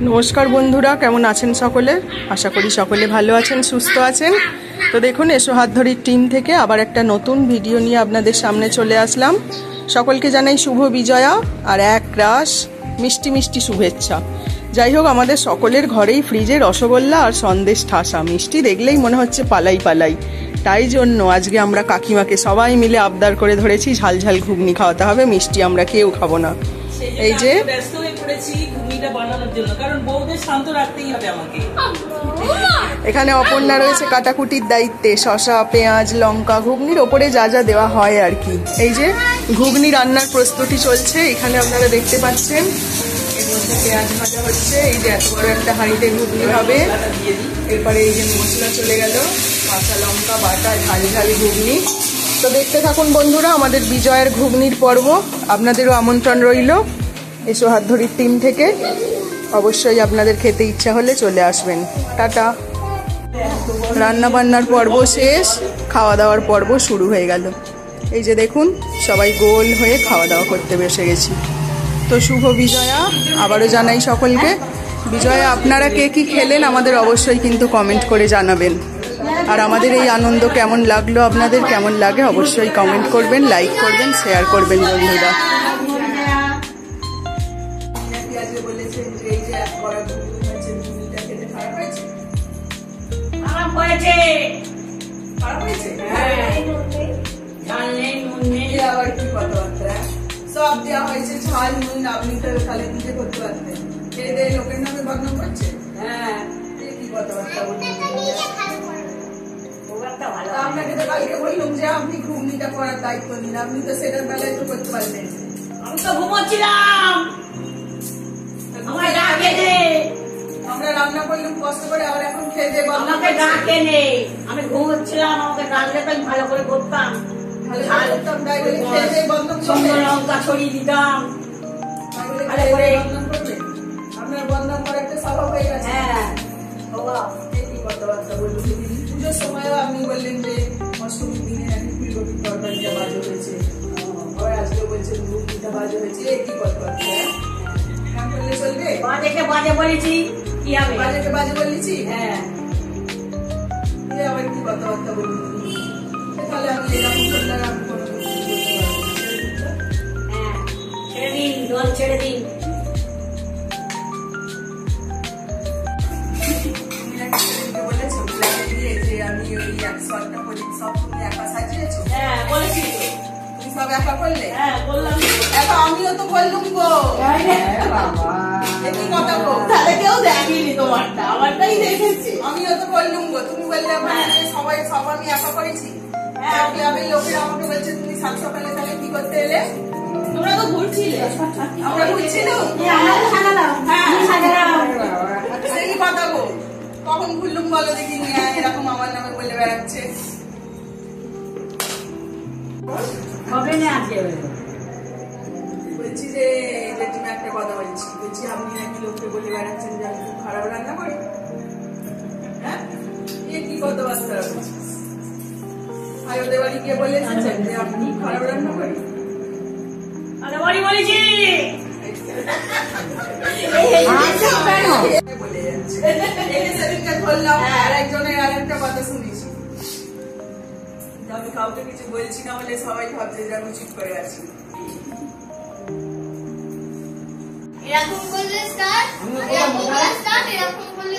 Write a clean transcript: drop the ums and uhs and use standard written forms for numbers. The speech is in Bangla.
নমস্কার বন্ধুরা, কেমন আছেন সকলে? আশা করি সকলে ভালো আছেন, সুস্থ আছেন। তো দেখুন, এসো হাত ধরির টিম থেকে আবার একটা নতুন ভিডিও নিয়ে আপনাদের সামনে চলে আসলাম। সকলকে জানাই শুভ বিজয়া আর এক রাশ মিষ্টি মিষ্টি শুভেচ্ছা। যাই হোক, আমাদের সকলের ঘরেই ফ্রিজে রসগোল্লা আর সন্দেশ ঠাসা, মিষ্টি দেখলেই মনে হচ্ছে পালাই পালাই। তাই জন্য আজকে আমরা কাকিমাকে সবাই মিলে আবদার করে ধরেছি, ঝালঝাল ঘুগনি খাওয়াতে হবে, মিষ্টি আমরা কেউ খাবো না। এই যে ব্যস্ত হয়ে পড়েছি ঘুগনিটা বানানোর জন্য, কারণ বউদের শান্ত রাখতেই হবে আমাকে। এখানে অপর্ণা রয়েছে কাটাকুটির দায়িত্বে, শসা, পেঁয়াজ, লঙ্কা, ঘুগনির ওপরে যা যা দেওয়া হয় আর কি। এই যে ঘুগনি রান্নার প্রস্তুতি চলছে, এখানে আপনারা দেখতে পাচ্ছেন। এর মধ্যে পেঁয়াজ ভাজা হচ্ছে। এই যে এত বড় একটা হাঁড়িতে ঘুগনি হবে। এরপরে এই যে মশলা চলে গেল, কাঁচা লঙ্কা বাটা, ঝাল ঝাল ঘুগনি। তো দেখতে থাকুন বন্ধুরা আমাদের বিজয়ের ঘুগনির পর্ব। আপনাদেরও আমন্ত্রণ রইল এসো হাত ধরির টিম থেকে। অবশ্যই আপনাদের খেতে ইচ্ছা হলে চলে আসবেন। টাটা। রান্না বান্নার পর্ব শেষ, খাওয়া দাওয়ার পর্ব শুরু হয়ে গেল। এই যে দেখুন, সবাই গোল হয়ে খাওয়া দাওয়া করতে বসে গেছি। তো শুভ বিজয়া আবারও জানাই সকলকে। বিজয়া, আপনারা কে কি খেলেন আমাদের অবশ্যই কিন্তু কমেন্ট করে জানাবেন। আর আমাদের এই আনন্দ কেমন লাগলো, আপনাদের কেমন লাগে অবশ্যই কমেন্ট করবেন, লাইক করবেন, শেয়ার করবেন বন্ধুরা। সব দেওয়া হয়েছে, ঝাল নুন, আপনি তো তাহলে নিজে করতে পারতেন। লোকের নামে বদনাম করছে। হ্যাঁ, কি কথাবার্তা বলছেন? আপনাকে তো কালকে বললাম যে আপনি ঘুগনিটা করার দায়িত্ব নিন, আপনি তো সেটার বেলায় তো করতে পারবেন। আমি তো ঘুমোচ্ছিলাম, আমরা রান্না করলাম কষ্ট করে, আবার এখন খেয়ে দেবো। আমাকে ডাকে নেই, আমি ঘুমোচ্ছিলাম, আমাকে ডাকলে তো আমি ভালো করে করতাম। লঙ্কা ছড়িয়ে দিতাম। আপনার বদনাম করার একটা স্বভাব হয়ে গেছে। হ্যাঁ, কি কথাবার্তা বলবো। পুজোর সময়ও আপনি বললেন যে অষ্টমীর দিনে নাকি ফুলকপির তরকারিটা বাজে হয়েছে, আবার আজকে বলছেন ঘুগনিটা বাজে হয়েছে। কি কথাবার্তা করলে চলবে? বাজেকে বাজে বলেছি, কি হবে? বাজেকে বাজে বলেছি। হ্যাঁ, আবার কি কথাবার্তা বলবো? তাহলে আমি এরকম করলে আমি কোনো ছেড়ে দিন, জল ছেড়ে দিন। আমিও তো বললুম গো, কেউ দেখেনি তোমারটা, আমারটাই দেখেছি। আমিও তো বললুম গো, তুমি বললে সবাই সব আমি একা করেছি। ক্লাবের লোকেরা আমাকে বলছে তুমি সাত সকালে তাহলে কি করতে এলে? তোমরা তো ঘুরছিলে। আমরা ঘুরছিলাম, সেই কথা গো। কখন ঘুরলুম বলো দেখি, এরকম আমার নামে বলে বেড়াচ্ছে। বলছি যে তুমি একটা কথা বলছি, বলছি আপনি নাকি লোককে বলে বেড়াচ্ছেন যে আমি খুব খারাপ রান্না করি। হ্যাঁ, কি কথাবার্তা বলছি? আর ওদের বাড়ি গিয়ে বলেছেন যে আপনি খারাপ রান্না করেন? বাড়ি বলেছি বলে যাচ্ছে। সেদিনকে ধরলাম আর একজনের আর একটা কথা শুনেছি, আমি কাউকে কিছু বলছি না বলে সবাই ভাবছে যে আমি চুপ করে আছি। এরকম করলে স্টার্ট, এরকম করলে স্টার্ট, এরকম করলে